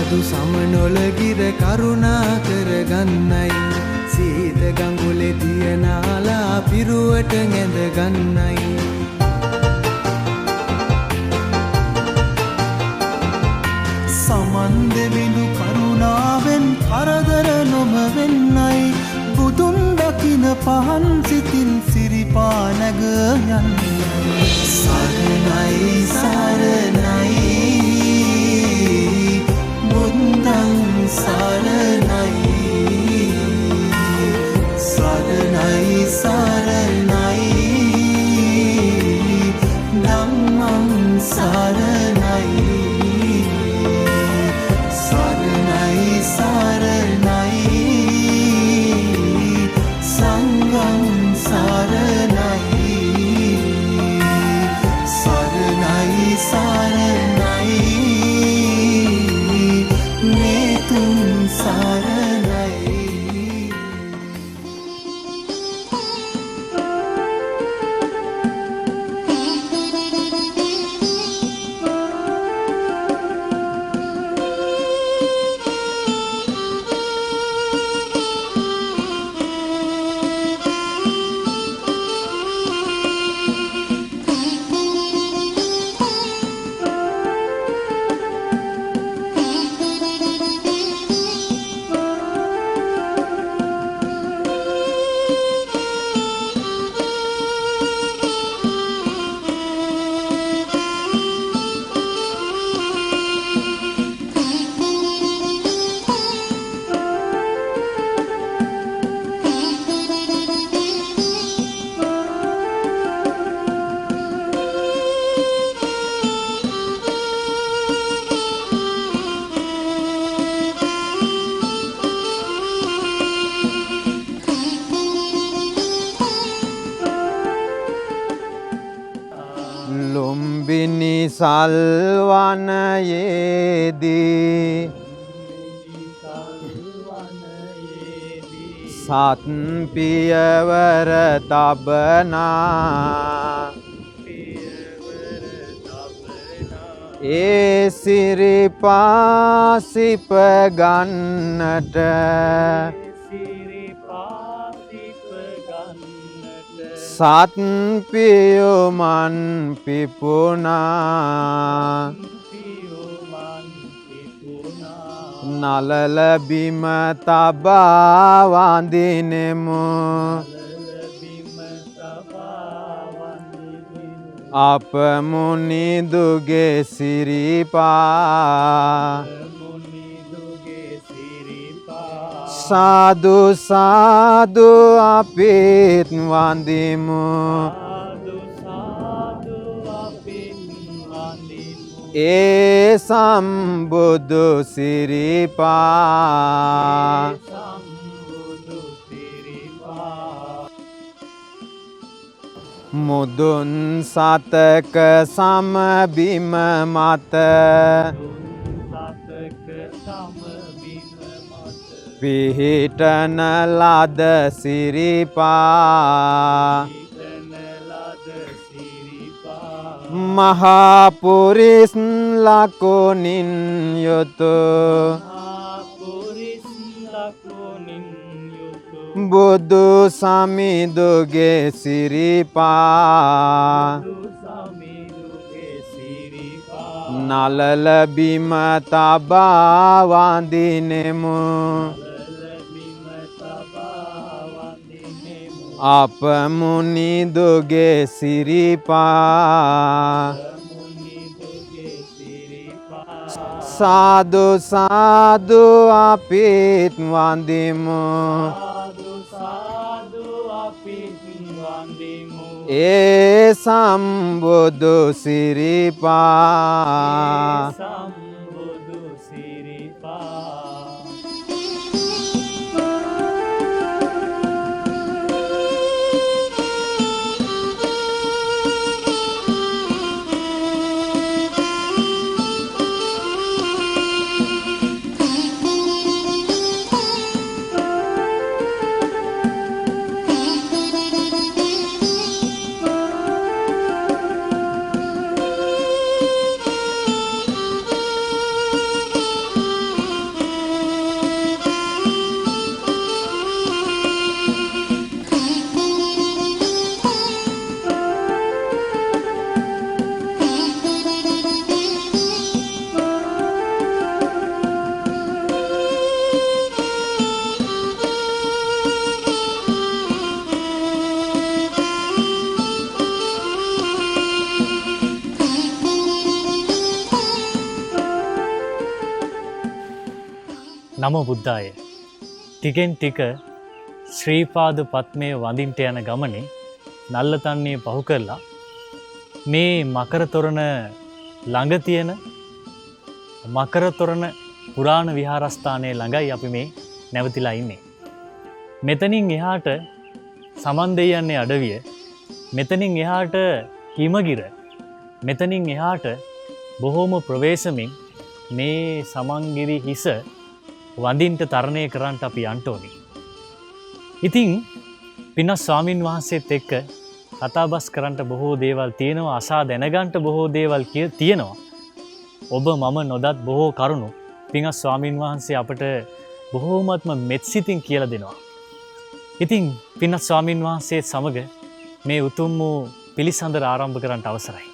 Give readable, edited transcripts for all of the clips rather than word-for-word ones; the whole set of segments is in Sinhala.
සාදු සමනොලගිර කරුණා කරගන්නයි සීත ගඟුලේ තියනාලා පිරුවට ඇඳ ගන්නයි සමන් දෙවිඳු කරුණාවෙන් කරදර නොම වෙන්නයි බුදුන් දකින පහන් සිතින් සිරිපා නැග යන්නයි සරණයි සරණයි බුද්ධං සරණයි සරණයි සරණයි ධම්මං සරණයි සරණයි සරණයි සංඝං සරණයි සරණයි සරණයි නේතුන් සරණයි ලුම්බිනි සල්වනයේදී සත් පියවර තබනා ඒ සිරිපා සිප ගන්නට සත් පියුමන් පිපුනා නලල බිම තබා වඳිනෙමු අප මුනිදුගේ සිරිපා සාදු සාදු අපිත් වඳිමු ඒ සම්බුදු සිරිපා මුදුන් සතක සමබිම මත පිහිටන ලද සිරිපා මහාපුරිස් ලකුණින් යුතු බුදු සමිඳුගේ සිරිපා නලල බිම තබා වඳිනෙමු අප මුනිදුගේ සිරිපා සාදු සාදු අපිත් වඳිමු ඒ සම්බුදු සිරිපා නමෝ බුද්ධාය. ටිකෙන් ටික ශ්‍රීපාද පත්මය වඳින්ට යන ගමනේ නල්ලතන්නේ පහු කරලා මේ මකර තොරණ ළඟ තියෙන මකර තොරණ පුරාණ විහාරස්ථානයේ ළඟයි අපි මේ නැවතිලා ඉන්නේ. මෙතනින් එහාට සමන්දේ යන්නේ අඩවිය. මෙතනින් එහාට හිමගිර. මෙතනින් එහාට බොහෝම ප්‍රවේශමින් මේ සමන්ගිරි හිස වඳින්ට තරණය කරන්නට අපි යන්න ඕනේ. ඉතින් පින්වත් ස්වාමින් වහන්සේත් එක්ක කතාබස් කරන්නට බොහෝ දේවල් තියෙනවා, අසා දැනගන්නට බොහෝ දේවල් තියෙනවා. ඔබ මම නොදත් බොහෝ කරුණු පින්වත් ස්වාමින් වහන්සේ අපට බොහෝමත්ම මෙත්සිතින් කියලා දෙනවා. ඉතින් පින්වත් ස්වාමින් වහන්සේ සමග මේ උතුම් වූ පිළිසඳර ආරම්භ කරන්නට අවසරයි.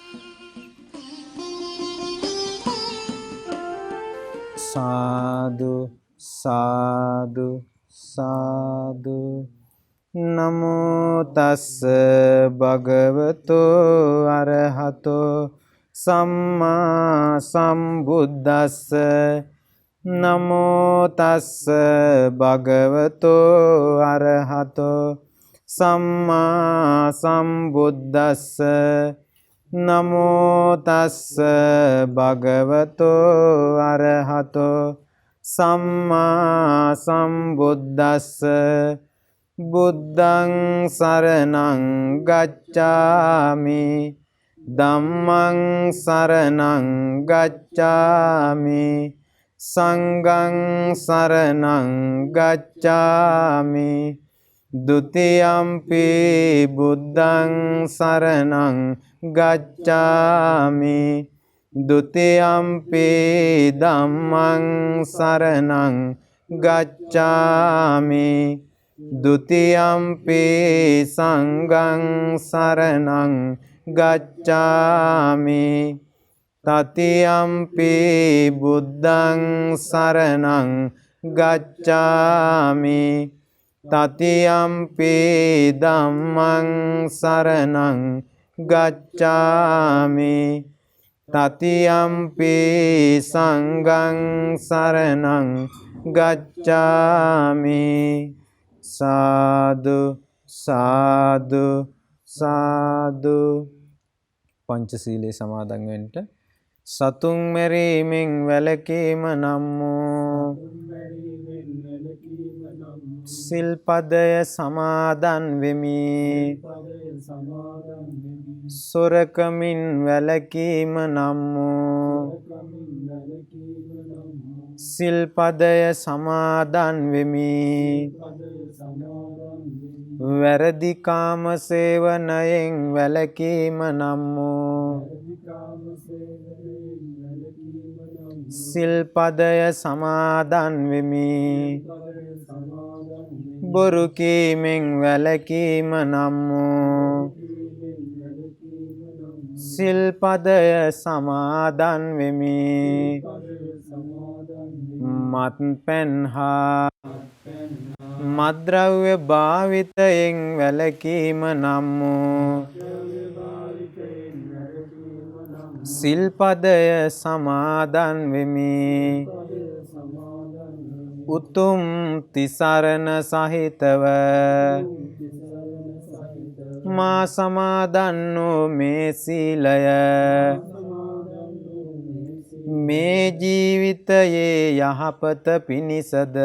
සාදු සාදු සාදු නමෝ තස්ස භගවතෝ අරහතෝ සම්මා සම්බුද්දස්ස නමෝ තස්ස භගවතෝ අරහතෝ සම්මා සම්බුද්දස්ස නමෝ තස්ස භගවතෝ අරහතෝ සම්මා සම්බුද්දස්ස බුද්ධං සරණං ගච්ඡාමි ධම්මං සරණං ගච්ඡාමි සංඝං සරණං ගච්ඡාමි ဒုတိယံ පි බුද්ධං සරණං ගච්ඡාමි ဒုတိယံ පි ධම්මං සරණං ගච්ඡාමි ဒုတိယံ පි සංඝං සරණං ගච්ඡාමි တတိယံ පි බුද්ධං සරණං ගච්ඡාමි တတိယံ පි ධම්මං සරණං ගච්ඡාමි တတိယံ පි සංඝං සරණං ගච්ඡාමි සාදු සාදු සාදු පංචශීලයේ සමාදන් වෙන්න සතුන් මෙරීමෙන් වැළකීම නම් වූ සිල්පදය සමාදන් වෙමි සොරකමින් වැළකීම නම් වූ සිල්පදය සමාදන් වෙමි වැරදි කාම සේවනයෙන් වැළකීම නම් වූ සිල්පදය සමාදන් වෙමි බොරු කීමෙන් වැළකීම නම් වූ සිල්පදය සමාදන් වෙමි මත්පැන් හා මද්ද්‍රව්‍ය භාවිතයෙන් වැළකීම නම් වූ සිල්පදය සමාදන් වෙමි උතුම් තිසරණ සහිතව මා සමාදන් වූ මේ සීලය මේ ජීවිතයේ යහපත පිණිසද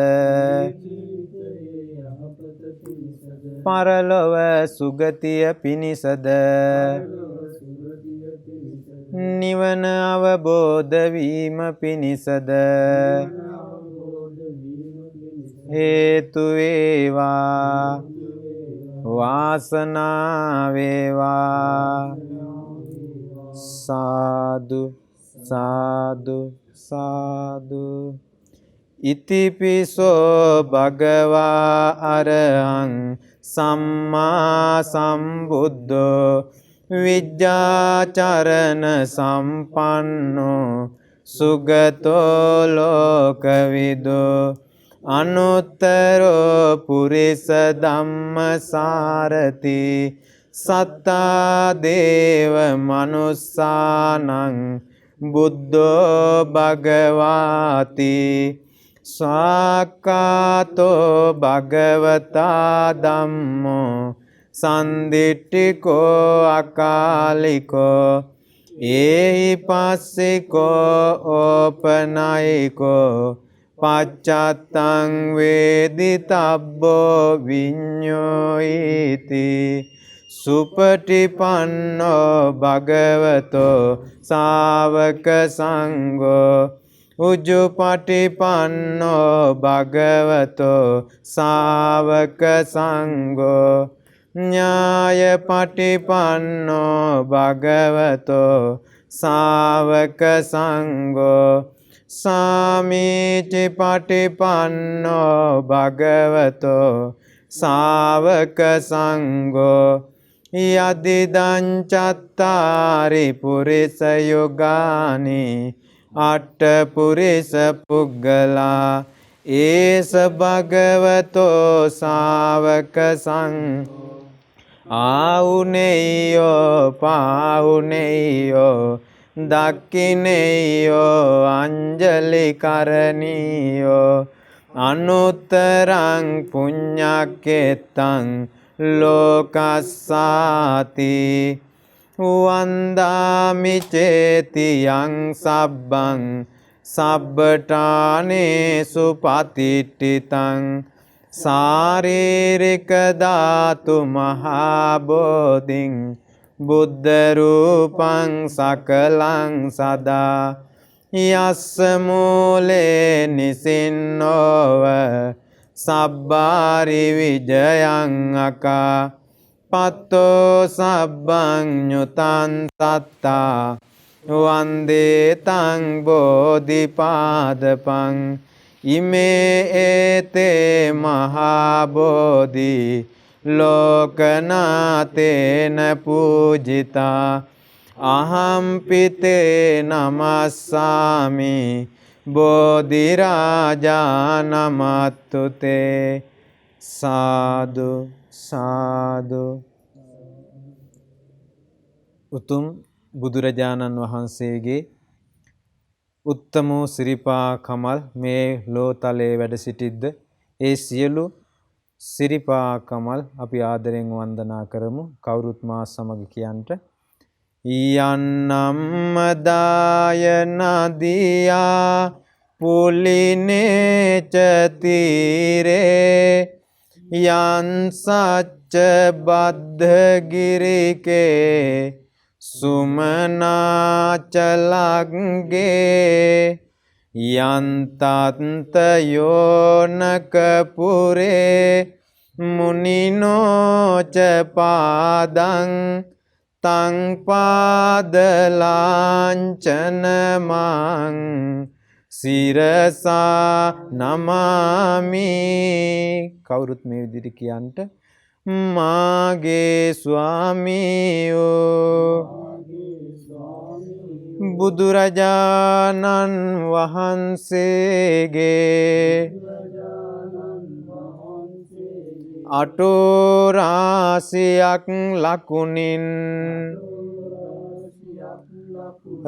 පරලොව සුගතිය පිණිසද නිවන අවබෝධ වීම පිණිසද හේතු වේවා වාසනාව වේවා සාදු සාදු සාදු ඉතිපිසෝ භගවා අරහං සම්මා සම්බුද්ධෝ විජ්ජාචරණ සම්පන්නෝ සුගතෝ ලෝකවිදෝ අනුත්තරෝ පුරිස ධම්මසාරති සත්තා දේව මනුස්සානං බුද්ධෝ භගවාති ස්වාක්කාතෝ භගවතා ධම්මෝ සන්දිට්ඨිකෝ අකාලිකෝ ඒහි පස්සිකෝ ඕපනයිකෝ පච්චත්තං වේදිතබ්බෝ විඤ්ඤෝයිති සුපටිපන්නෝ භගවතෝ සාවක සංඝෝ උජුපටිපන්නෝ භගවතෝ සාවක සංඝෝ ඥායපටිපන්නෝ භගවතෝ සාවක සංඝෝ සාමීචි පටිපන්නෝ භගවතෝ සාවක සංඝෝ යදිදං චත්තාරි පුරිස යුගානි අට්ඨ පුරිස පුග්ගලා ඒස භගවතෝ සාවක සංඝෝ ආහුනේයෝ පාහුනේයෝ දක්ඛිනේයෝ අංජලි කරණීයෝ අනුත්තරං පුඤ්ඤක්කෙත්තං ලෝකස්සාති වන්දාමි චේතියං සබ්බං සබ්බඨානේසු පතිට්ඨිතං සාරීරික ධාතු මහා බෝධින් බුද්ධ රූපං සකලං සදා යස්ස මූලේ නිසින්නෝව සබ්බාරි විජයං අකා පත්තෝ සබ්බං ඤුතං සත්තා වන්දේ තං බෝධිපාදපං ඉමේ ඒතේ මහා බෝධි ලෝකනාතේන පූජිතා අහම්පිතේ නමස්සාමි බෝධිරාජා නමත්තුතේ සාදු සාදු. උතුම් බුදුරජාණන් වහන්සේගේ උත්තමෝ සිරිපා කමල් මේ ලෝතලේ වැඩ සිටිද්ද ඒ සියලු සිරිපා කමල් අපි ආදරෙන් වන්දනා කරමු. කවුරුත් මා සමග කියන්ට යන්නම්මදාය නදියා පුලිනේ චතිරේ යන් සච්ච බද්ධගිරිකේ සුමනාචලග්ගේ යන්තත්ත යෝනක පුරේ මුනිනෝච පාදං තං පාදලාංචනමං සිරසා නමාමි. කවුරුත් මේ විදිහට කියන්ට මාගේ ස්වාමියෝ බුදුරජාණන් වහන්සේගේ අටෝරාසියක් ලකුණින්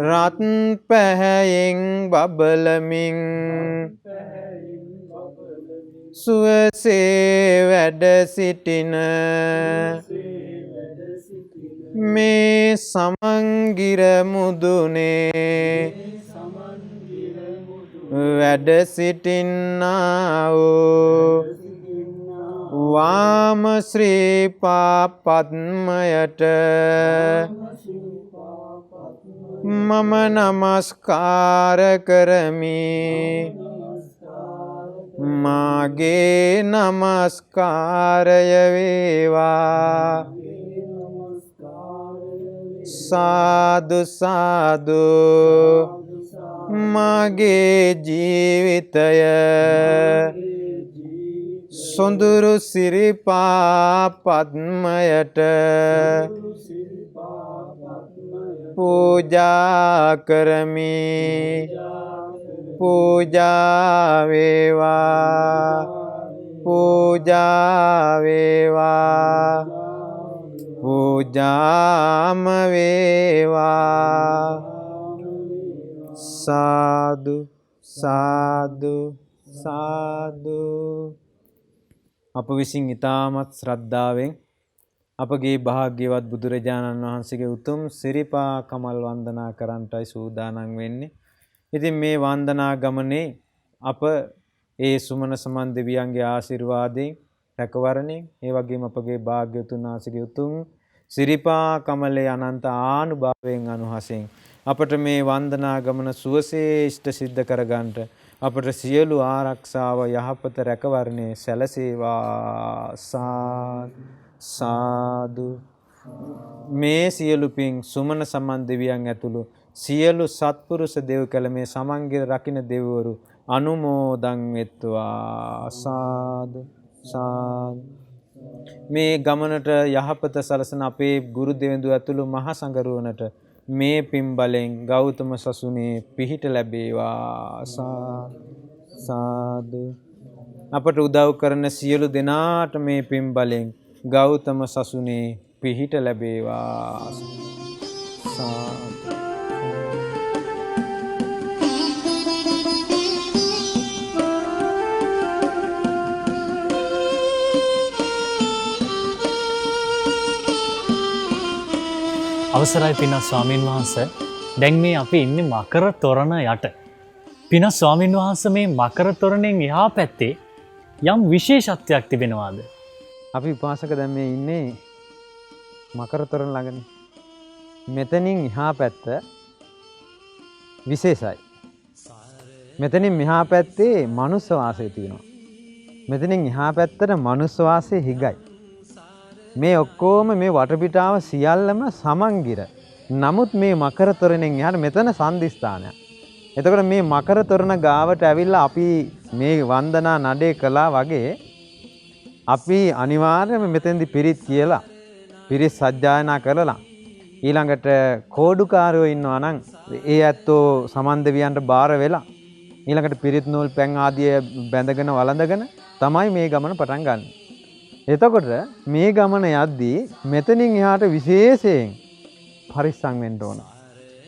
රත් පැහැයෙන් බබලමින් සුවසේ වැඩ සිටින මේ සමංගිර මුදුනේ වැඩ සිටින්නා වූ වාම ශ්‍රී පාපද්මයට මම නමස්කාර කරමි. මාගේ නමස්කාරය වේවා. සාදු සාදු. මාගේ ජීවිතය සොඳුරු සිරිපා පද්මයට පූජා කරමි. පූජා වේවා. පූජා වේවා. පූජාම වේවා. සාදු සාදු සාදු. අප විසින් ඊටමත් ශ්‍රද්ධාවෙන් අපගේ භාග්‍යවත් බුදුරජාණන් වහන්සේගේ උතුම් සිරිපා කමල් වන්දනා කරන්නටයි සූදානම් වෙන්නේ. ඉතින් මේ වන්දනා ගමනේ අප ඒ සුමන සමන් දෙවියන්ගේ ආශිර්වාදයෙන් රැකවරණයෙන් ඒ වගේම අපගේ භාග්‍යවතුන් වහන්සේගේ උතුම් සිරිපා කමලේ අනන්ත ආනුභාවයෙන් අනුහසෙන් අපට මේ වන්දනා ගමන සුවසේ ඉෂ්ට සිද්ධ කරගන්නට අපට සියලු ආරක්ෂාව යහපත රැකවරණය සැලසේවා. සාදු. මේ සියලු පින් සුමන සමන් දෙවියන් ඇතුළු සියලු සත්පුරුෂ දෙව් කළ මේ සමන්ගේ රකින්න දෙවිවරු අනුමෝදන් වෙත්වා. සාදු සාදු. මේ ගමනට යහපත සලසන අපේ ගුරු දෙවිඳු ඇතුළු මහා සංඝරුවනට මේ පින් බලෙන් ගෞතම සසුනේ පිහිට ලැබේවා. සාදු. අපට උදව් කරන සියලු දෙනාට මේ පින් බලෙන් ගෞතම සසුනේ පිහිට ලැබේවා. සාදු. අවසරයි පින්වත් ස්වාමින් වහන්සේ. දැන් මේ අපි ඉන්නේ මකර තොරණ යට. පින්වත් ස්වාමින් වහන්සේ මේ මකර තොරණෙන් එහා පැත්තේ යම් විශේෂත්වයක් තිබෙනවාද? අපි උපාසක දැන් මේ ඉන්නේ මකර තොරණ ළඟනේ. මෙතනින් එහා පැත්ත විශේෂයි. මෙතනින් මෙහා පැත්තේ මනුස්ස වාසය තියෙනවා. මෙතනින් එහා පැත්තට මනුස්ස වාසය හිගයි. මේ ඔක්කොම මේ වටපිටාව සියල්ලම සමන්ගිර. නමුත් මේ මකර තොරණෙන් එහාට මෙතන සම්දිස්ථානයක්. එතකොට මේ මකර තොරණ ගාවට ඇවිල්ලා අපි මේ වන්දනා නඩේ කළා වගේ අපි අනිවාර්යයෙන්ම මෙතෙන්දි පිරිත් කියලා පිරිත් සජ්ජායනා කරලා ඊළඟට කෝඩුකාරයෝ ඉන්නවා නම් ඒ ඇත්තෝ සමන් දෙවියන්ට බාර වෙලා ඊළඟට පිරිත් නූල් පැන් ආදිය බැඳගෙන වළඳගෙන තමයි මේ ගමන පටන් ගන්න. එතකොට මේ ගමන යද්දී මෙතනින් එහාට විශේෂයෙන් පරිස්සම් වෙන්න ඕන.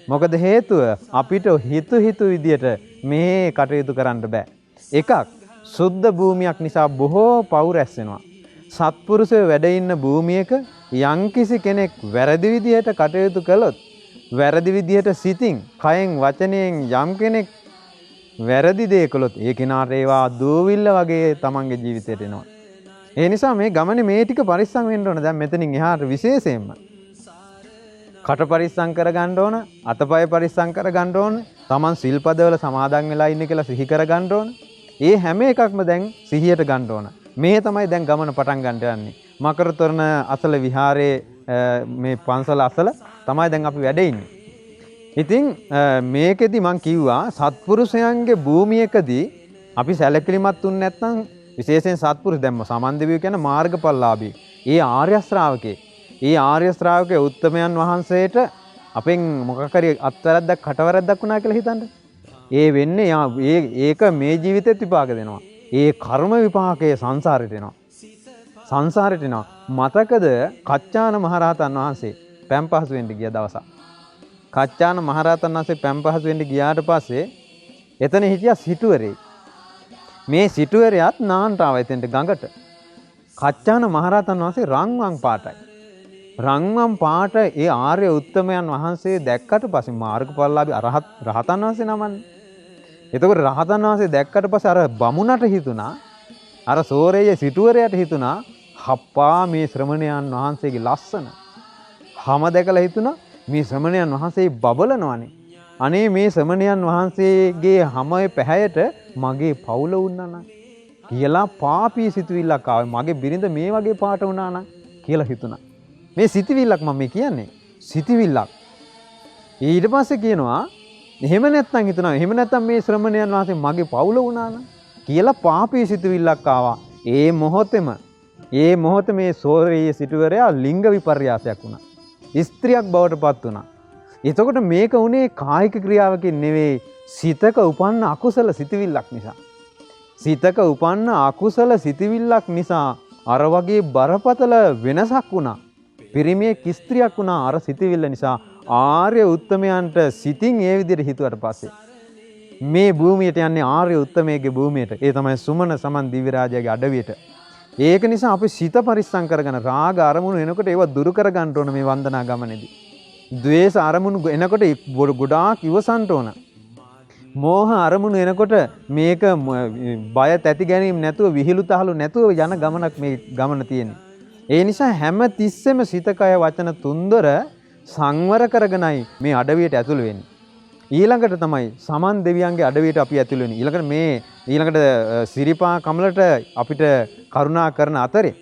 මොකද හේතුව අපිට හිතු විදියට මේ කටයුතු කරන්න බෑ. එකක් සුද්ධ භූමියක් නිසා බොහෝ පව් රැස් වෙනවා. සත්පුරුෂයෝ වැඩ ඉන්න භූමියක යම්කිසි කෙනෙක් වැරදි විදියට කටයුතු කළොත් වැරදි විදියට සිතින් කයෙන් වචනයෙන් යම් කෙනෙක් වැරදි දේ කළොත් ඒ කෙනාට ඒවා දූවිල්ල වගේ තමන්ගේ ජීවිතයට එනවා. ඒ නිසා මේ ගමනේ මේ ටික පරිස්සම් වෙන්න ඕන. දැන් මෙතනින් එහාට විශේෂයෙන්ම කට පරිස්සම් කරගන්න ඕන, අතපය පරිස්සම් කරගන්න ඕන, Taman සිල්පදවල සමාදන් වෙලා ඉන්නේ කියලා සිහි කරගන්න ඕන. ඒ හැම එකක්ම දැන් සිහියට ගන්න ඕන. මේ තමයි දැන් ගමන පටන් ගන්න යන්නේ. මකර තොරණ අසල විහාරයේ මේ පන්සල අසල තමයි දැන් අපි වැඩ ඉන්නේ. ඉතින් මේකෙදි මම කිව්වා සත්පුරුෂයන්ගේ භූමියකදී අපි සැලකිලිමත් වුනේ නැත්නම් විශේෂයෙන් සත්පුරුෂ දැම්ම සමන් දෙවියෝ කියන මාර්ගඵලලාභී. ඒ ආර්ය ශ්‍රාවකේ. ඒ ආර්ය ශ්‍රාවකේ උත්තමයන් වහන්සේට අපෙන් මොකක් හරි අත්වැරද්දක් කටවැරද්දක් වුණා කියලා හිතන්න. ඒ වෙන්නේ ඒක මේ ජීවිතෙත් විපාක දෙනවා. ඒ කර්ම විපාකයේ සංසාරෙට එනවා. සංසාරෙට එනවා. මතකද කච්චාන මහරහතන් වහන්සේ පැම් පහසු වෙන්න ගිය දවසක්. කච්චාන මහරහතන් වහන්සේ පැම් පහසු වෙන්න ගියාට පස්සේ එතන හිටියා සිටුවරේ. මේ සිටුවරයාත් නාන්ට ආව එතෙන්ට ගඟට. කච්චාන මහරහතන් වහන්සේ රන්වන් පාටයි. රන්වන් පාට ඒ ආර්ය උත්තමයන් වහන්සේ දැක්කට පස්සේ මාර්ගඵලලාභී රහතන් වහන්සේ නමන්නේ. එතකොට රහතන් වහන්සේ දැක්කට පස්සේ අර බමුණට හිතුණා, අර සෝරේය සිටුවරයාට හිතුණා, හප්පා මේ ශ්‍රමණයන් වහන්සේගේ ලස්සන. හැම දැකලා හිතුණා මේ ශ්‍රමණයන් වහන්සේ බබලනවනේ. අනේ මේ ශ්‍රමණයන් වහන්සේගේ හැමේ පැහැයට මගේ පවුල වුණා නම් කියලා පාපී සිතුවිල්ලක් ආවේ. මගේ බිරිඳ මේ වගේ පාට වුණා නම් කියලා හිතුණා. මේ සිතුවිල්ලක් මම කියන්නේ සිතුවිල්ලක්. ඊට පස්සේ කියනවා එහෙම නැත්නම් හිතනවා එහෙම නැත්නම් මේ ශ්‍රමණයන් වහන්සේ මගේ පවුල වුණා නම් කියලා පාපී සිතුවිල්ලක් ආවා. ඒ මොහොතේ මේ සෝරේ සිටුවරයා ලිංග විපර්යාසයක් වුණා. ස්ත්‍රියක් බවට පත් වුණා. එතකොට මේක උනේ කායික ක්‍රියාවකින් නෙවෙයි සිතක උපන්න අකුසල සිතුවිල්ලක් නිසා. සිතක උපන්න අකුසල සිතුවිල්ලක් නිසා අර වගේ බරපතල වෙනසක් වුණා. පිරිමියෙක් ස්ත්‍රියක් වුණා අර සිතුවිල්ල නිසා. ආර්ය උත්තමයන්ට සිතින් ඒ විදිහට හිතුවට පස්සේ මේ භූමියට යන්නේ ආර්ය උත්තමයේ භූමියට. ඒ තමයි සුමන සමන් දිව්‍ය රාජයාගේ අඩවියට. ඒක නිසා අපි සිත පරිස්සම් කරගෙන රාග අරමුණු එනකොට ඒවා දුරු කර ගන්න ඕන මේ වන්දනා ගමනේදී. ද්වේෂ අරමුණු එනකොට ගොඩාක් ඉවසන්න ඕන. මෝහ අරමුණු එනකොට මේක බය තැති ගැනීම නැතුව විහිළු තහළු නැතුව යන ගමනක් මේ ගමන තියෙන්නේ. ඒ නිසා හැම තිස්සෙම සිත කය වචන තුන්දොර සංවර කරගෙනයි මේ අඩවියට ඇතුළු වෙන්නේ. ඊළඟට තමයි සමන් දෙවියන්ගේ අඩවියට අපි ඇතුළු වෙන්නේ. ඊළඟට සිරිපා කමලට අපිට කරුණා කරන අතරේ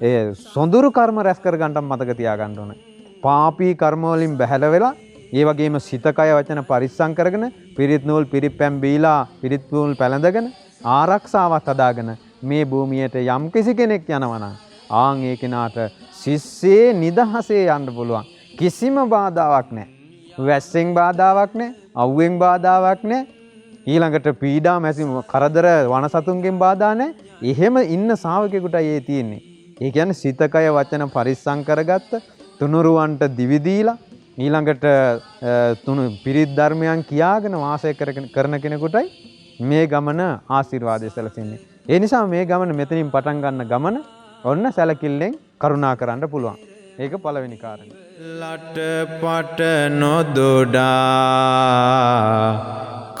ඒ සොඳුරු කර්ම රැස් කර ගන්නට මතක තියාගන්න ඕනේ. පාපී කර්ම වලින් බැහැල වෙලා ඒ වගේම සිත කය වචන පරිස්සම් කරගෙන පිරිත් නූල් පිරිපැම් බීලා පිරිත් නූල් පැලඳගෙන ආරක්ෂාවත් හදාගෙන මේ භූමියට යම් කිසි කෙනෙක් යනවා නම් ආන් ඒ කෙනාට සිස්සේ නිදහසේ යන්න පුළුවන්. කිසිම බාධාවක් නැහැ. වැස්සෙන් බාධාවක් නැහැ. අවුවෙන් බාධාවක් නැහැ. ඊළඟට පීඩා මැසි කරදර වනසතුන්ගෙන් බාධා නැහැ. එහෙම ඉන්න ශ්‍රාවකෙකුටයි ඒ තියෙන්නේ. ඒ කියන්නේ සිත කය වචන පරිස්සම් කරගත්ත තුනුරුවන්ට දිවි දීලා ඊළඟට පිරිත් ධර්මයන් කියාගෙන වාසය කරන කෙනෙකුටයි මේ ගමන ආශිර්වාදය සැලසෙන්නේ. ඒ නිසා මේ ගමන මෙතනින් පටන් ගන්න ගමන ඔන්න සැලකිල්ලෙන් කරුණා කරන්න පුළුවන්. ඒක පළවෙනි කාරණය. ලටපට නොදොඩා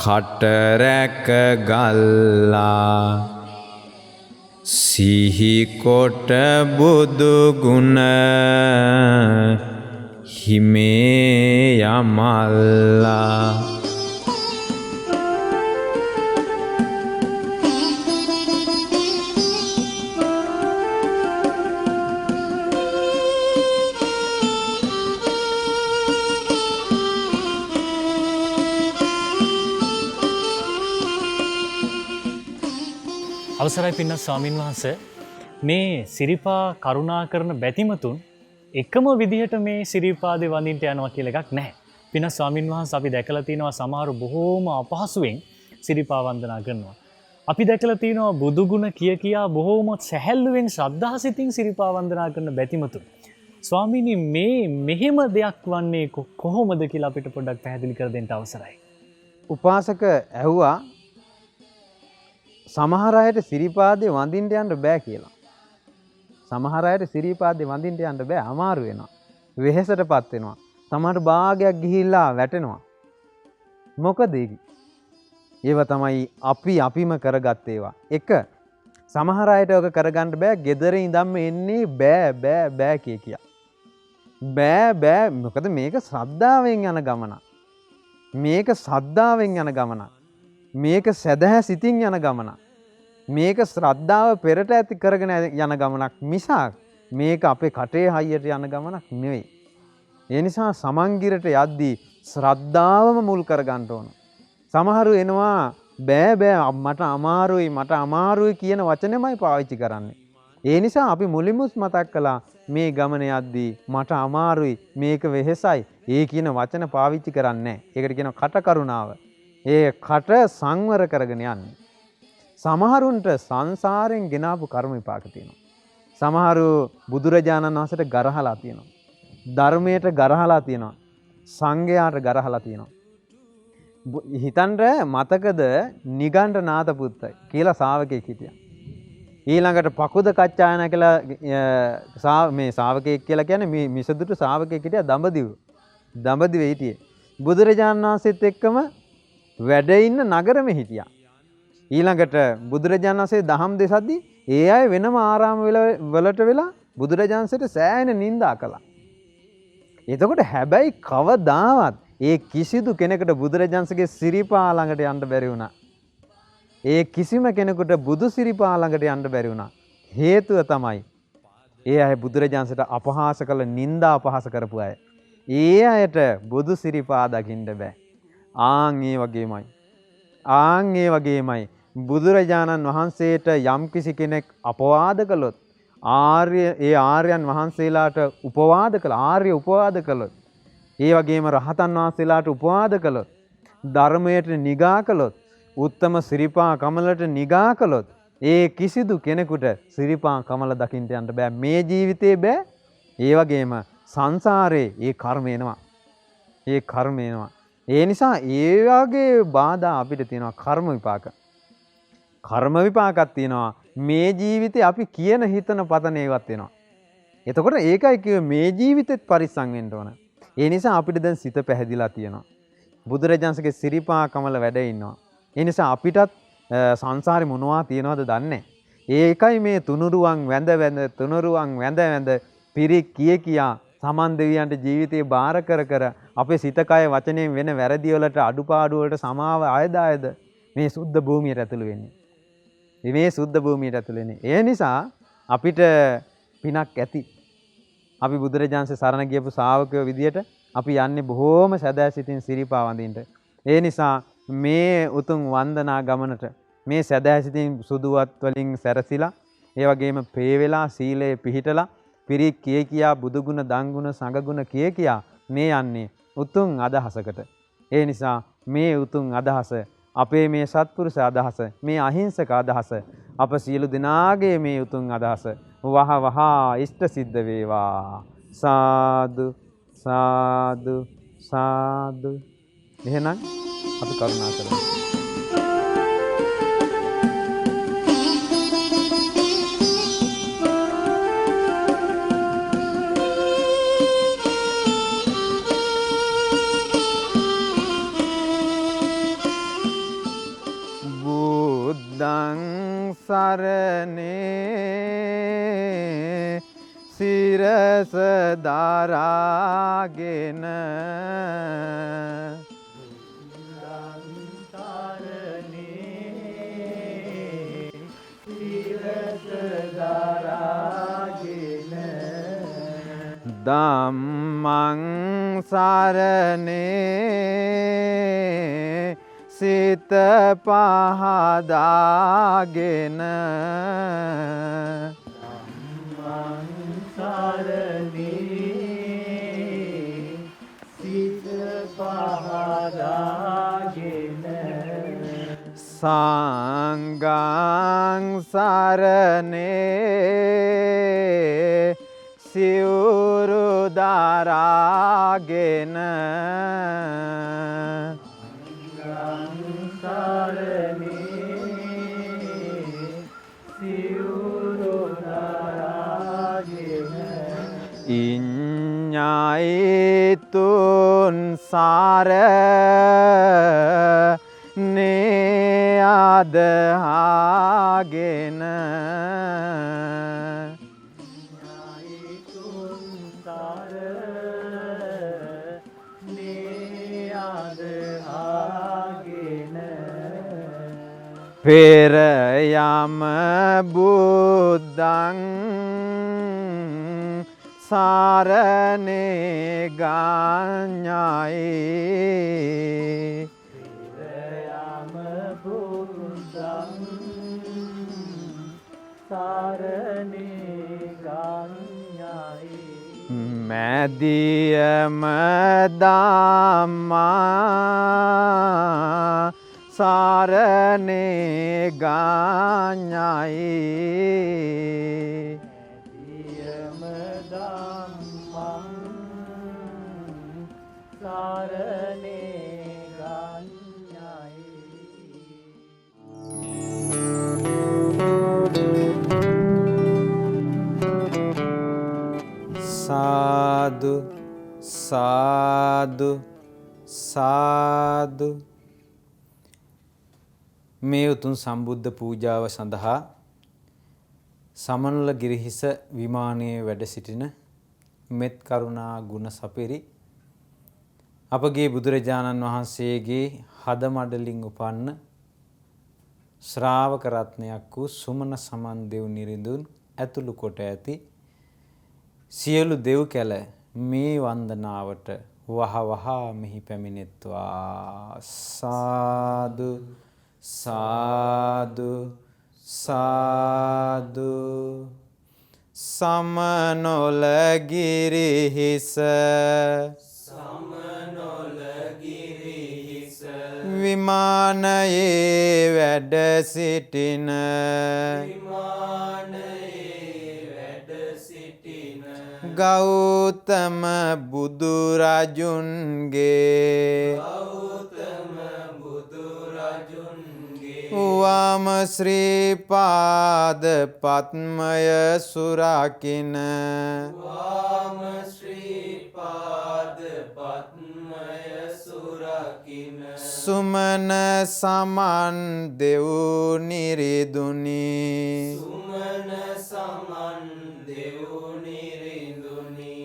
කටරැක ගල්ලා සිහිකොට බුදු ගුණ හිමේ යමල්ලා. අවසරයි පින්නත් ස්වාමින් වහන්සේ, මේ සිරිපා කරුණා කරන බැතිමතුන් එකම විදිහට මේ සිරිපාදේ වඳින්න යනවා කියලා එකක් නැහැ. පින්නත් ස්වාමින් වහන්සේ අපි දැකලා තියෙනවා සමහර බොහෝම අපහසුවෙන් සිරිපා වන්දනා කරනවා. අපි දැකලා තියෙනවා බුදු ගුණ කියා බොහෝම සැහැල්ලුවෙන් ශ්‍රද්ධා සිතින් සිරිපා වන්දනා කරන බැතිමතුන්. ස්වාමීනි, මේ මෙහෙම දෙයක් වන්නේ කොහොමද කියලා අපිට පොඩ්ඩක් පැහැදිලි කර දෙන්න අවසරයි. උපාසක ඇහුවා සමහර අයට සිරිපාදේ වඳින්න යන්න බෑ කියලා. සමහර අයට සිරිපාදේ වඳින්න යන්න බෑ, අමාරු වෙනවා. වෙහෙසටපත් වෙනවා. සමහර භාගයක් ගිහිල්ලා වැටෙනවා. මොකද ඒව තමයි අපිම කරගත්ත ඒවා. එක සමහර අයට ඔක කරගන්න බෑ, gedare ඉඳන්ම එන්නේ බෑ කියා. බෑ මොකද මේක ශ්‍රද්ධාවෙන් යන ගමනක්. මේක සද්ධාවෙන් යන ගමනක්. මේක සදහැ සිතින් යන ගමනක්. මේක ශ්‍රද්ධාව පෙරට ඇති කරගෙන යන ගමනක් මිසක් මේක අපේ කටේ හයියට යන ගමනක් නෙවෙයි. ඒ නිසා සමන්ගිරට යද්දී ශ්‍රද්ධාවම මුල් කරගන්න ඕන. සමහරු එනවා බෑ මට අමාරුයි කියන වචනයමයි පාවිච්චි කරන්නේ. ඒ නිසා අපි මුලින්මුත් මතක් කළා මේ ගමන යද්දී මට අමාරුයි, මේක වෙහෙසයි, ඒ කියන වචන පාවිච්චි කරන්නේ නැහැ. ඒකට කියනවා කට කරුණාව. ඒ කට සංවර කරගෙන යන්නේ. සමහරුන්ට සංසාරයෙන් ගෙනාපු කර්ම විපාක තියෙනවා. සමහරු බුදුරජාණන් වහන්සේට ගරහලා තියෙනවා. ධර්මයට ගරහලා තියෙනවා. සංඝයාට ගරහලා තියෙනවා. හිතන්න මතකද නිගණ්ඨ නාත පුත්ත කියලා ශ්‍රාවකෙක් හිටියා. ඊළඟට පකුද කච්චායන කියලා මේ ශ්‍රාවකෙක් කියලා කියන්නේ මිසදුට ශ්‍රාවකෙක් හිටියා දඹදිවේ හිටියේ. බුදුරජාණන් වහන්සේත් එක්කම වැඩ ඉන්න නගරෙම හිටියා. ඊළඟට බුදුරජාණන් වහන්සේ දහම් දෙසද්දී ඒ අය වෙනම ආරාම වලට වෙලා බුදුරජාණන්සේට සෑහෙන නිඳා කළා. එතකොට හැබැයි කවදාවත් ඒ කිසිදු කෙනෙකුට බුදුරජාණන්සේගේ සිරිපා ළඟට යන්න බැරි වුණා. ඒ කිසිම කෙනෙකුට බුදු සිරිපා ළඟට යන්න බැරි වුණා. හේතුව තමයි ඒ අය බුදුරජාණන්සේට අපහාස කළ නිඳා අපහාස කරපු අය. ඒ අයට බුදු සිරිපා දකින්න බෑ. ආන් ඒ වගේමයි බුදුරජාණන් වහන්සේට යම් කිසි කෙනෙක් අපවාද කළොත්, ආර්යයන් වහන්සේලාට උපවාද කළොත්, ඒ වගේම රහතන් වහන්සේලාට උපවාද කළොත්, ධර්මයට නිගා කළොත්, උත්තම සිරිපා කමලට නිගා කළොත්, ඒ කිසිදු කෙනෙකුට සිරිපා කමල දකින්න යන්න බෑ. මේ ජීවිතේ බෑ. ඒ වගේම සංසාරේ ඒ කර්ම එනවා. ඒ නිසා ඒ වගේ බාධා අපිට තියෙනවා කර්ම විපාක. කර්ම විපාකක් තියෙනවා. මේ ජීවිතේ අපි කියන හිතන පතන ඒවත් වෙනවා. එතකොට ඒකයි කිව්වේ මේ ජීවිතෙත් පරිස්සම් වෙන්න ඕන. ඒ නිසා අපිට දැන් සිත පැහැදිලා තියෙනවා. බුදුරජාණන්සේගේ සිරිපා කමල වැඩ ඉන්නවා. ඒ නිසා අපිටත් සංසාරේ මොනවා තියනවද දන්නේ. ඒකයි මේ තුනුරුවන් වැඳ පිරි කියා සමන් දෙවියන්ට ජීවිතේ බාර කර අපේ සිත කය වචනයෙන් වෙන වැරදි වලට අඩුපාඩු වලට සමාව ආයදායද මේ සුද්ධ භූමියට ඇතුළු වෙන්නේ. මේ සුද්ධ භූමියට ඇතුළු වෙන්නේ. ඒ නිසා අපිට පිනක් ඇති. අපි බුදුරජාන්සේ සරණ ගියපු ශ්‍රාවකයෝ විදියට අපි යන්නේ බොහෝම සැදෑ සිතින් සිරිපා වඳින්න. ඒ නිසා මේ උතුම් වන්දනා ගමනට මේ සැදෑ සිතින් සුදුවත් වලින් සැරසිලා ඒ වගේම ප්‍රේ වෙලා සීලය පිහිටලා පිරි කියා බුදුගුණ දංගුණ සංගුණ කියා මේ යන්නේ උතුම් අදහසකට. ඒ නිසා මේ උතුම් අදහස අපේ මේ සත්පුරුෂ අදහස මේ අහිංසක අදහස අප සියලු දෙනාගේ මේ උතුම් අදහස වහ ඉෂ්ට සිද්ධ වේවා. සාදු සාදු සාදු. එහෙනම් අපි කරුණා කරමු. බුද්ධං සරණේ සිරස දරාගෙන ධම්මං සරණේ සිත පහදාගෙන සංඝං සරණේ සිවුරු දරාගෙන ඉඤ්ඤායිතුන් සරණේ අදහාගෙන පෙර යම බුද්ධං සරණේ ගාඤ්ඤයි යම බුද්ධං සරණේ ගාඤ්ඤයි මැදියම ධම්මා සරණේ ගාඤ්ඤයි සාදු සාදු සාදු. මේ උතුම් සම්බුද්ධ පූජාව සඳහා සමනල ගිරිහිස විමානයේ වැඩ සිටින මෙත් කරුණා ගුණ සපිරි අපගේ බුදුරජාණන් වහන්සේගේ හදමඩලින් උපන්න ශ්‍රාවක රත්නයක් වූ සුමන සමන් දෙව් නිරිඳුන් ඇතුළු කොට ඇති සියලු දෙව් කැල මේ වන්දනාවට වහ මෙහි පැමිණෙත්වා. සාදු සාදු සාදු. සමනොල ගිරිහිස විමානයේ වැඩ සිටින ගෞතම බුදුරජුන්ගේ ශ්‍රීපාද පත්මය සුරකින සුමන සමන් දෙව් නිරිදුනි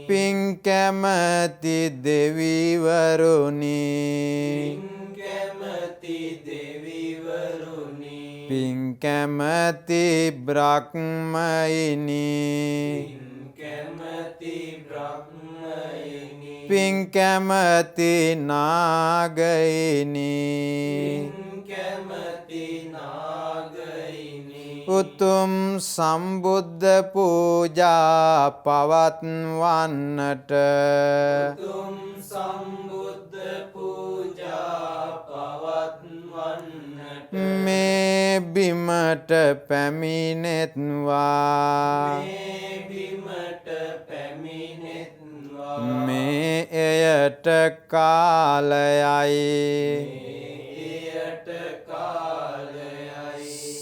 පින් කැමති දෙවිවරුනි පින් කැමති බ්‍රහ්මයිනි පින් කැමති නාගයිනි උතුම් සම්බුද්ධ පූජා පවත්වන්නට මේ බිමට පැමිණෙත්වා මේ එයට කාලයයි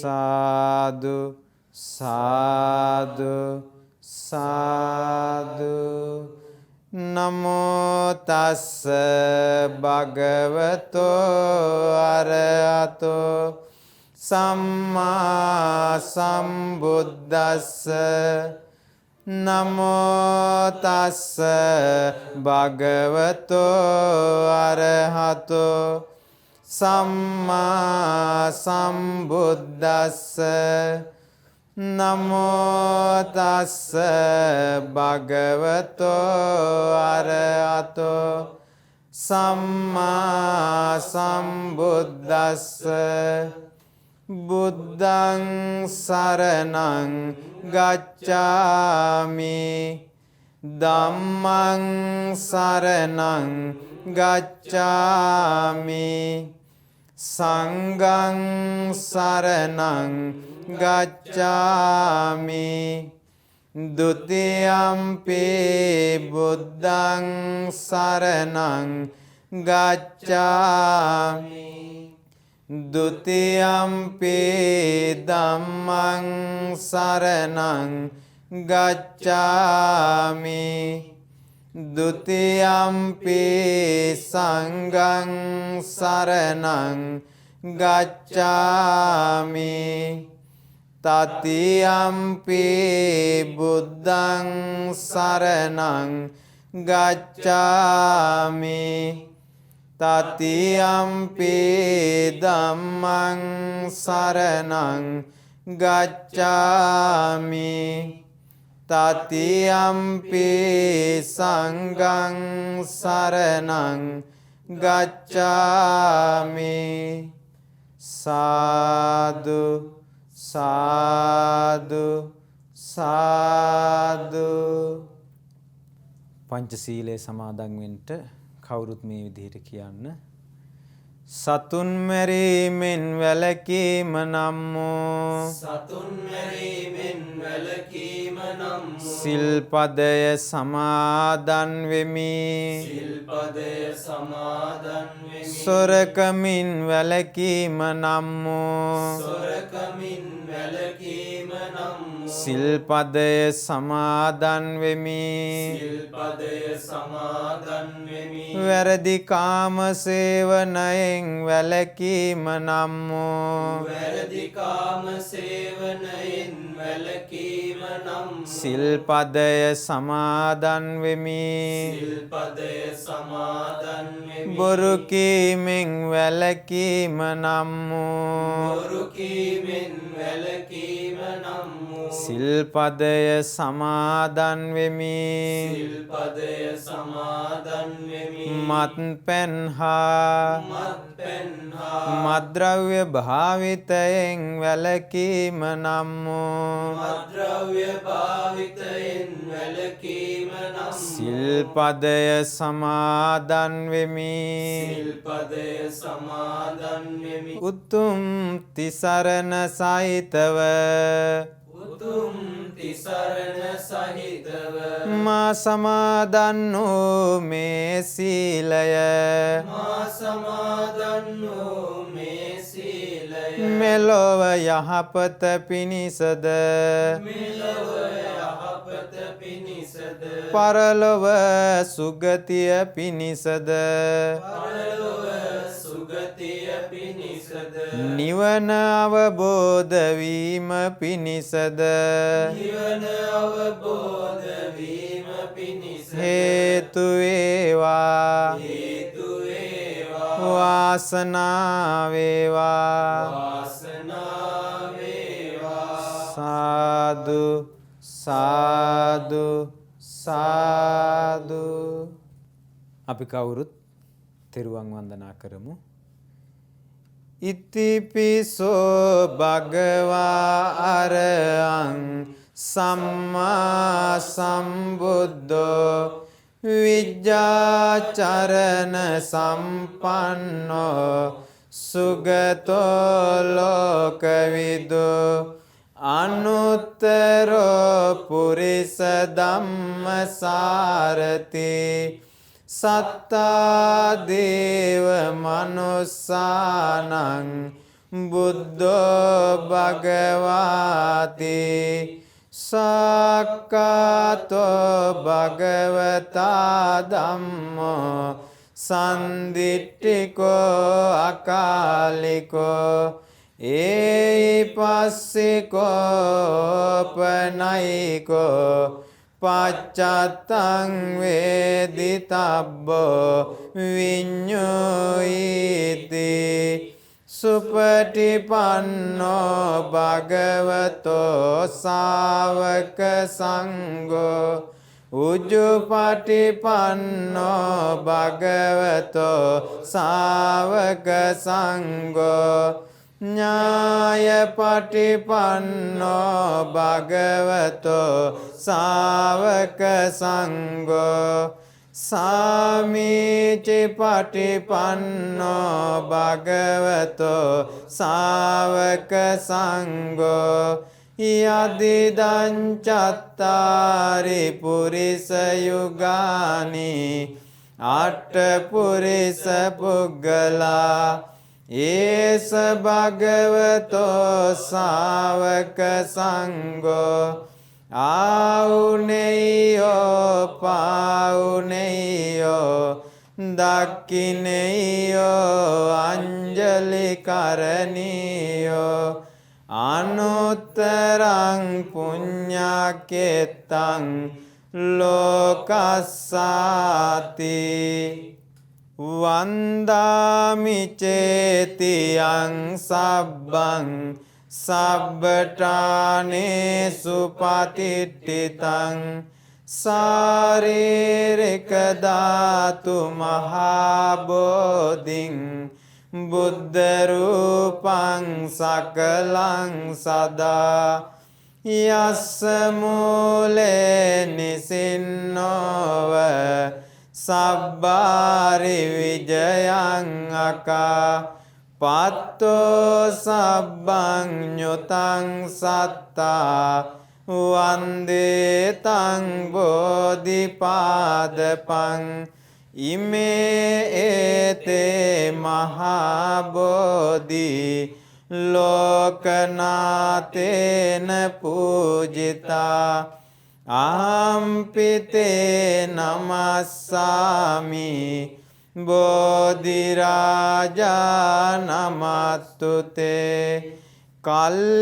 සාදු සාදු සාදු නමෝ තස්ස භගවතෝ අරහතෝ සම්මා සම්බුද්දස්ස නමෝ තස්ස භගවතෝ අරහතෝ සම්මා සම්බුද්දස්ස නමෝ තස්ස භගවතෝ අරහතෝ සම්මා සම්බුද්දස්ස බුද්ධං සරණං ගච්ඡාමි ධම්මං සරණං ගච්ඡාමි සංඝං සරණං ගච්ඡාමි ဒုတိယံ පි බුද්ධං සරණං ගච්ඡාමි ဒုတိယံ පි ධම්මං සරණං ගච්ඡාමි ဒုတိယံ පි සංඝං සරණං ගච්ඡාමි තතියම්පි බුද්ධං සරණං ගච්ඡාමි තතියම්පි ධම්මං සරණං ගච්ඡාමි තතියම්පි සංඝං සරණං ගච්ඡාමි සාදු සාදු සාදු පංචශීලයේ සමාදන් වෙන්න කවුරුත් මේ විදිහට කියන්න සතුන් මැරීමෙන් වැළකීම නම් වූ සිල්පදය සමාදන් වෙමි සොරකමින් වැළකීම නම් වූ සිල්පදය සමාදන් වෙමි වැරදි කාම සේවනයෙන් වැළකීම නම් වූ සිල්පදය සමාදන් වෙමි බොරු කීමෙන් වැළකීම නම් වූ සිල්පදය සමාදන් වෙමි මත්පැන් හා මත්ද්‍රව්‍ය භාවිතයෙන් වැළකීම නම් සිල්පදය සමාදන් වෙමි උතුම් තිසරණ සහිතව මා සමාදන් වූ මේ සීලය මෙලොව යහපත පිණිසද පරලොව සුගතිය පිණිසද නිවන අවබෝධ වීම පිණිසද හේතු වේවා වාසනාව වේවා සාදු සාදු සාදු. අපි කවුරුත් තෙරුවන් වන්දනා කරමු. ඉතිපිසෝ භගවා අරහං සම්මා සම්බුද්ධෝ විජ්ජාචරණ සම්පන්නෝ සුගතෝ ලෝකවිදු අනුත්තරෝ පුරිස ධම්මසාරති සත්තා දේව මනුස්සානං බුද්ධෝ භගවාති සක්කාතෝ භගවතා ධම්මෝ සන්දිට්ඨිකෝ අකාලිකෝ ඒපස්සිකෝ පනයිකෝ පච්චත්තං වේදිතබ්බෝ විඤ්ඤුයිති සුපටිපන්නෝ භගවතෝ ශාවක සංඝෝ උජුපටිපන්නෝ භගවතෝ ශාවක සංඝෝ ඥායපටිපන්නෝ භගවතෝ ශාවක සංඝෝ සාමීචි පටිපන්නෝ භගවතෝ ශාවක සංඝෝ යදිදං චත්තාරි පුරිස යුගානි අට්ඨ පුරිස පුග්ගලා ඒස භගවතෝ ශාවක සංඝෝ ආඋනේයෝ පාඋනේයෝ දක්ඛිනේයෝ අංජලි කරණීයෝ අනුත්තරං පුඤ්ඤකෙත්තං ලෝකස්සාති වන්දාමි චේතියං සබ්බං සබ්බඨානේසු පතිට්ඨිතං සාරීරික ධාතු මහා බෝධින් බුද්ධ රූපං සකලං සදා යස්ස මූලේ නිසින්නෝව සබ්බාරි විජයං අකා පත්තෝ සබ්බං ඤුතං සත්තා වන්දේ තං බෝධිපාදපං ඉමේ ඒතේ මහා බෝධි ලෝකනාතේන පූජිතා ආම්පිතේ නමස්සාමි බෝධිරාජා නමත්තුතේ කල්යාණිතෝ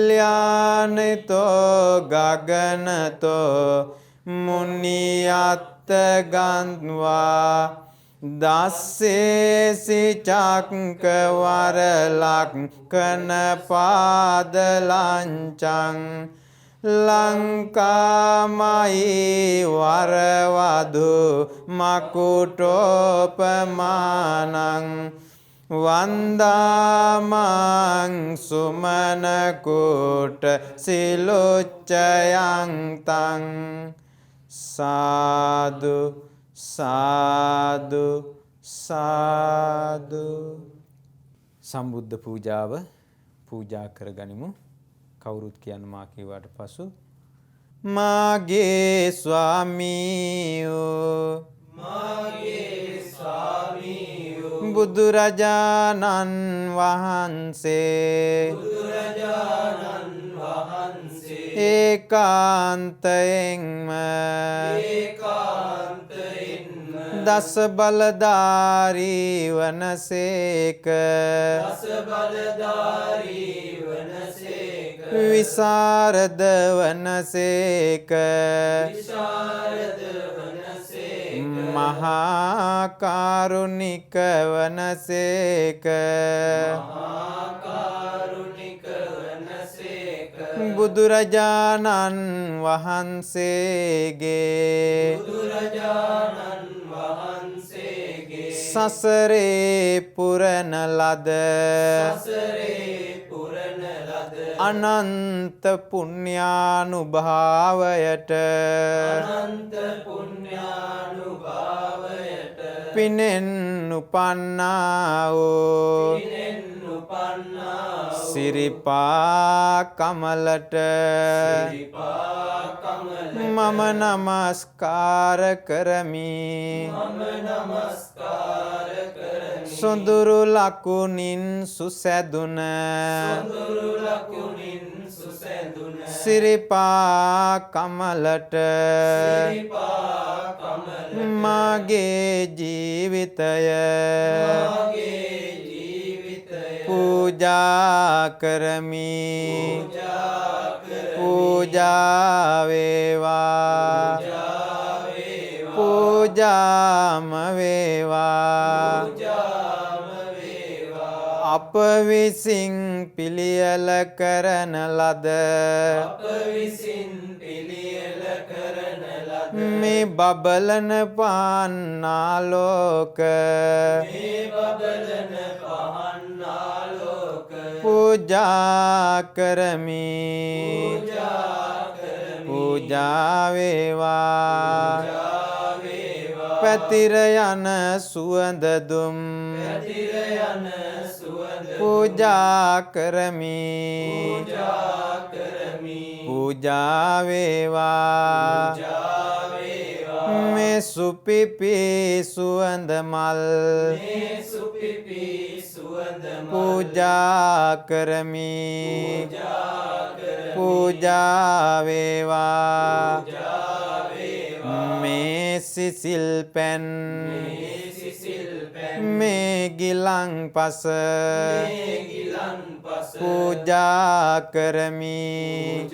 ගගනතෝ මුනියත්ත ගන්වා දස්සේසි චක්කවරලක්කන පාදලංචං ලංකාමයි වරවදු මකුටෝපමානං වන්දාමං සුමනකුට සිලුච්චයං තං සාදු සාදු සාදු. සම්බුද්ධ පූජාව පූජා කරගනිමු. කවුරුත් කියන්න මා කීවාට පසු මාගේ ස්වාමීයෝ බුදුරජාණන් වහන්සේ ඒකාන්තයෙන්ම දස බලධාරී වනසේක විසරද වනසේක මහා කරුණික වනසේක බුදුරජාණන් වහන්සේගේ සසරේ පුරන ලද අනන්ත පුණ්‍යානුභාවයට පිනෙන් උපන්නා වූ සිරිපා කමලට මම නමස්කාර කරමි. සොඳුරු ලකුණින් සුසැදුන සිරිපා කමලට මාගේ ජීවිතය පූජා කරමි. පූජා වේවා පූජාම වේවා අප විසින් පිළියෙල කරන ලද මේ බබලන පාන්නාලෝක පූජා කරමි. පූජා වේවා පැතිර යන සුවඳ දුම් පූජා කරමි. පූජා වේවා මේ සුපිපි සුවඳ මල් පූජා කරමි. පූජා වේවා මේ සිසිල් පැන් මේ ගිලන් පස පූජා කරමි.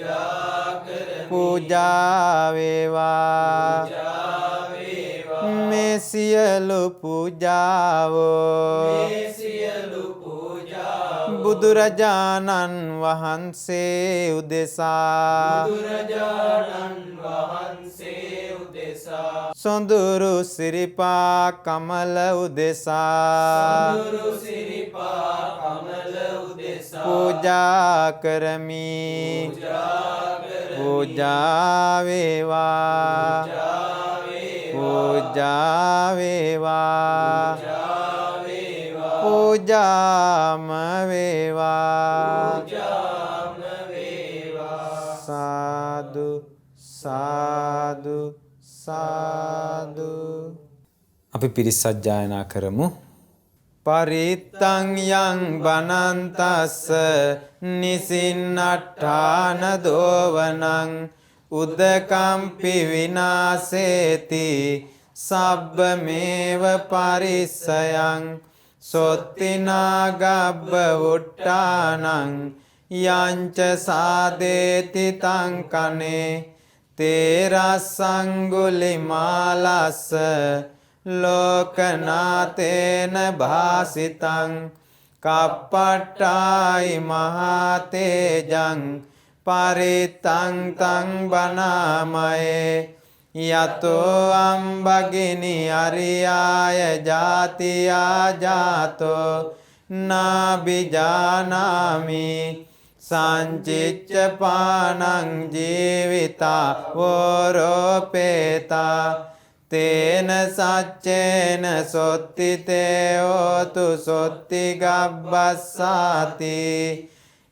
පූජා වේවා මේ සියලු පූජාවෝ බුදුරජාණන් වහන්සේ උදෙසා සොඳුරු සිරිපා කමල උදෙසා පූජා කරමි. පූජා වේවා පූජා වේවා පූජාම වේවා. සාදු සාදු සාදු. අපි පිරිත් සජ්ජායනා කරමු. පරිත්තං යං බනන්තස්ස නිසින්නට්ඨාන දෝවනං උදකම්පි විනාසේති සබ්බමේව පරිස්සයං සොත්තිනාගබ්බ වුට්ටානං යංච සාදේති තං කනේ තේරස්සංගුලිමාලස්ස ලෝකනාතේන භාසිතං කප්පට්ටායි මහතේජං පරිත්තං තං බනාමයේ යතෝ අම්බගිනි අරියාය ජාතියා ජාතෝ නාබිජානාමි සංචිච්ච පානං ජීවිතා වෝරෝපේතා තේන සච්චේන සොත්තිතේ හෝතු සොත්ති ගබ්බස්සාති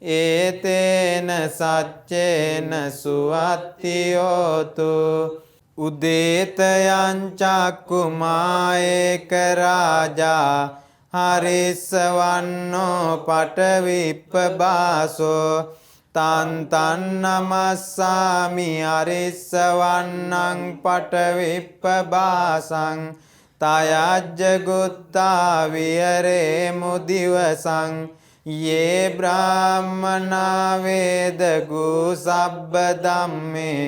ඒතේන සච්චේන සුවත්ති හෝතු උදේතයං චක්කුමායේක රාජා හරිස්සවන්නෝ පටවිප්පබාසෝ තන් තන් නමස්සාමි හරිස්සවන්නං පටවිප්පබාසං තයජ්ජ ගුත්තා විහරේ මුදිවසං යේ බ්‍රාහ්මනා වේදගු සබ්බ ධම්මේ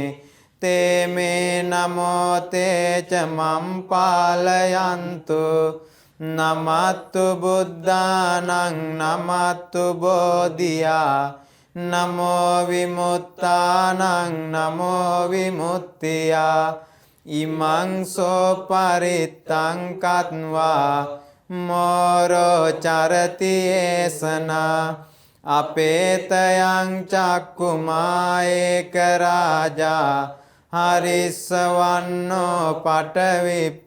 තේ මේ නමෝ තේච මම් පාලයන්තු නමත්තු බුද්ධානං නමත්තු බෝධියා නමෝ විමුත්තානං නමෝ විමුක්තියා ඉමං සෝ පරිත්තං කତ୍වා මෝරෝ චරති ඒසනා අපේතයං චක්කුමා ඒක රාජා හරිස්සවන්නෝ පටවිප්පබාසෝ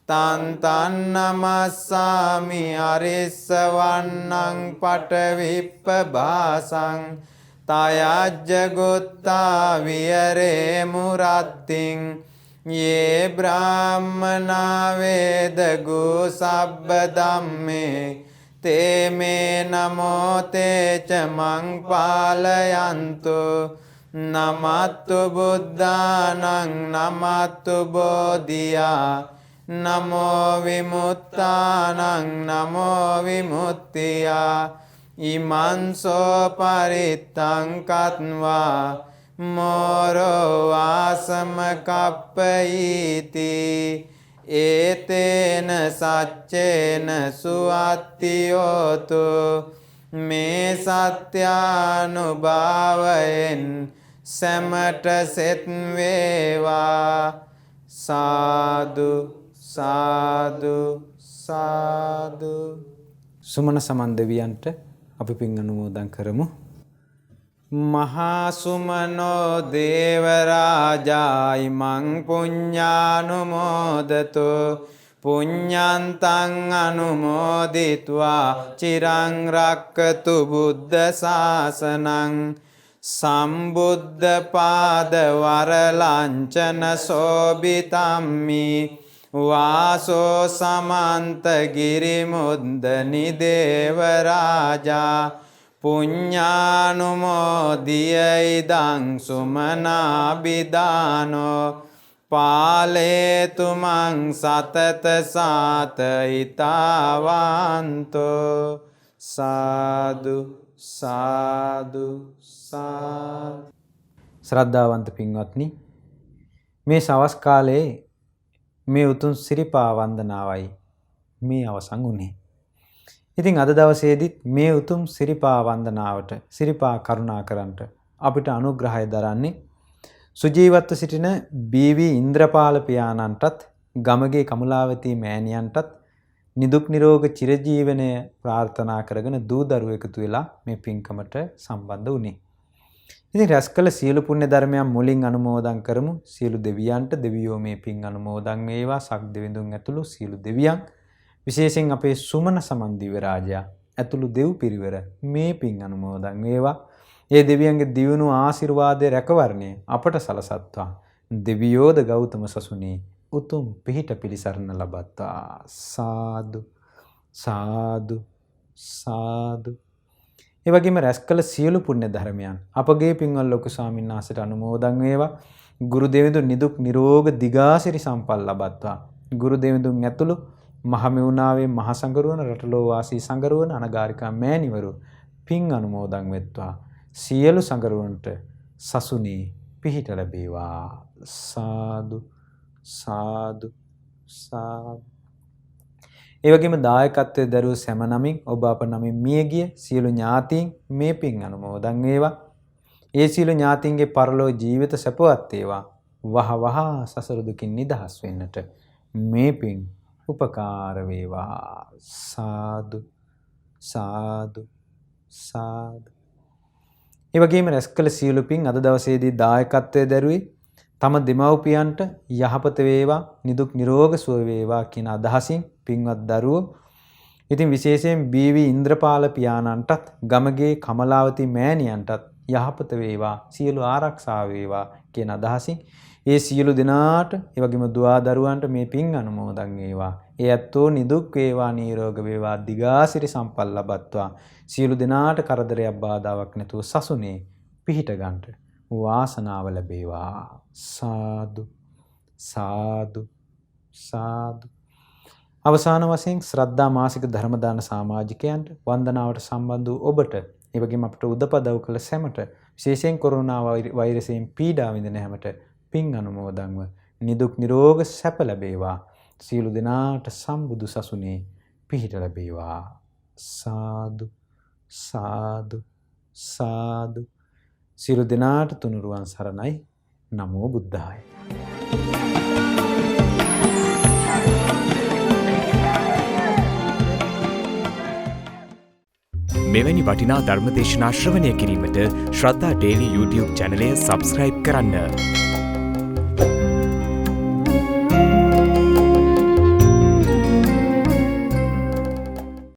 තන් තන් නමස්සාමි හරිස්සවන්නං පටවිප්පබාසං තයජ්ජ ගුත්තා විහරේ මුරත්තිං යේ බ්‍රාහ්මනා වේදගු සබ්බ ධම්මේ තේ මේ නමෝ තේච මං පාලයන්තු නමත්තු බුද්ධානං නමත්තු බෝධියා නමෝ විමුත්තානං නමෝ විමුක්තියා ඉමං සෝ පරිත්තං කତ୍වා මෝරෝ ආසම කප්පයිති ඒතේන සච්චේන සුවත්තියෝතු මේ සත්‍යානුභාවයෙන් සැමට සෙත් වේවා සාදු සාදු සාදු. සුමන සමන් දෙවියන්ට අපි පින් අනුමෝදන් කරමු. මහා සුමනෝ දේවරාජායි මං පුඤ්ඤානුමෝදතු පුඤ්ඤන්තං අනුමෝදිත්වා චිරං රක්කතු බුද්ධ ශාසනං සම්බුද්ධ පාද වරලංචන සෝබිතම්මි වාසෝ සමන්ත ගිරිමුද්දනි දේවරාජා පුඤ්ඤානුමෝදිය ඉදං සුමනාබිදානෝ පාලේතු මං සතත සාතයිතාවන්තෝ සාදු සාදු සාදු. ශ්‍රද්ධාවන්ත පින්වත්නි, මේ සවස් කාලයේ මේ උතුම් සිරිපා වන්දනාවයි මේ අවසන් වුණේ. ඉතින් අද දවසේදීත් මේ උතුම් සිරිපා වන්දනාවට සිරිපා කරුණාකරන්ට අපිට අනුග්‍රහය දරන්නේ සුජීවත්ව සිටින බීවී ඉන්ද්‍රපාල පියාණන්ටත් ගමගේ කමලාවතී මෑණියන්ටත් නිදුක් නිරෝග චිරජීවනය ප්‍රාර්ථනා කරගෙන දූ දරුවෝ එකතු වෙලා මේ පින්කමට සම්බන්ධ වුණේ. ඉතින් රැස් කළ සියලු පුණ්‍ය ධර්මයන් මුලින් අනුමෝදන් කරමු. සියලු දෙවියන්ට දෙවියෝ මේ පින් අනුමෝදන් වේවා. සක් දෙවිඳුන් ඇතුළු සියලු දෙවියන්, විශේෂයෙන් අපේ සුමන සමන් දිව්‍ය රාජයා ඇතුළු දෙව් පිරිවර මේ පින් අනුමෝදන් වේවා. ඒ දෙවියන්ගේ දියුණු ආශිර්වාදයේ රැකවරණය අපට සලසත්වා දෙවියෝද ගෞතම සසුනේ උතුම් පිහිට පිළිසරණ ලබත්වා. සාදු සාදු සාදු. ඒ වගේම රැස් කළ සියලු පුණ්‍ය ධර්මයන් අපගේ පින්වල් ලොකු ස්වාමීන් වහන්සේට අනුමෝදන් වේවා. ගුරු දෙවිඳුන් නිදුක් නිරෝග දිගාසිරි සම්පල් ලබත්වා. ගුරු දෙවිඳුන් ඇතුළු මහමෙවුනාවේ මහ සංගරුවන රටලෝ වාසී සංගරුවන අනගාരികා මෑණිවරු පින් අනුමෝදන් වෙත්වා. සියලු සංගරුවන්ට සසුනේ පිහිට ලැබේවා. සාදු සාදු සාදු. ඒ වගේම දායකත්වයේ දරුව සෑම නමින් ඔබ අප නමින් මියගිය සියලු ඥාතීන් මේ පින් අනුමෝදන් වේවා. ඒ සියලු ඥාතීන්ගේ පරලෝ ජීවිත සැපවත් වේවා. වහ වහ සසර දුකින් නිදහස් වෙන්නට මේ පින් උපකාර වේවා. සාදු සාදු සාදු. ඒ වගේම රැස් කළ සියලු පින් අද දවසේදී දායකත්වයේ දරුවේ තම දෙමව්පියන්ට යහපත වේවා, නිදුක් නිරෝග සුව වේවා කියන අදහසින් පින්වත් දරුවෝ ඉතින් විශේෂයෙන් බීවී ඉන්ද්‍රපාල පියාණන්ටත් ගමගේ කමලාවතී මෑණියන්ටත් යහපත වේවා, සියලු ආරක්ෂා වේවා කියන අදහසින් ඒ සියලු දෙනාට ඒ වගේම දුවා දරුවන්ට මේ පින් අනුමෝදන් වේවා. ඒ ඇත්තෝ නිදුක් වේවා නිරෝග වේවා දිගාසිරි සම්පත් ලබත්වා. සියලු දෙනාට කරදරයක් බාධාවක් නැතුව සසුනේ පිහිට ගන්නට වාසනාව ලැබේවා. සාදු සාදු සාදු. අවසාන වශයෙන් ශ්‍රද්ධා මාසික ධර්ම දාන සමාජිකයන්ට වන්දනාවට සම්බන්ධ වූ ඔබට ඒ වගේම අපට උදපදව් කළ සැමට විශේෂයෙන් කොරෝනා වෛරසයෙන් පීඩා විඳින හැමට පින් අනුමෝදන්ව නිදුක් නිරෝග සැප ලැබේවා. සියලු දෙනාට සම්බුදු සසුනේ පිහිට ලැබේවා. සාදු සාදු සාදු. සියලු දෙනාට තුනුරුවන් සරණයි. නමෝ බුද්ධාය. මෙවැනි වටිනා ධර්මදේශනා ශ්‍රවණය කිරීමට ශ්‍රද්ධා ඩේලි YouTube චැනලය සබස්ක්‍රයිබ් කරන්න.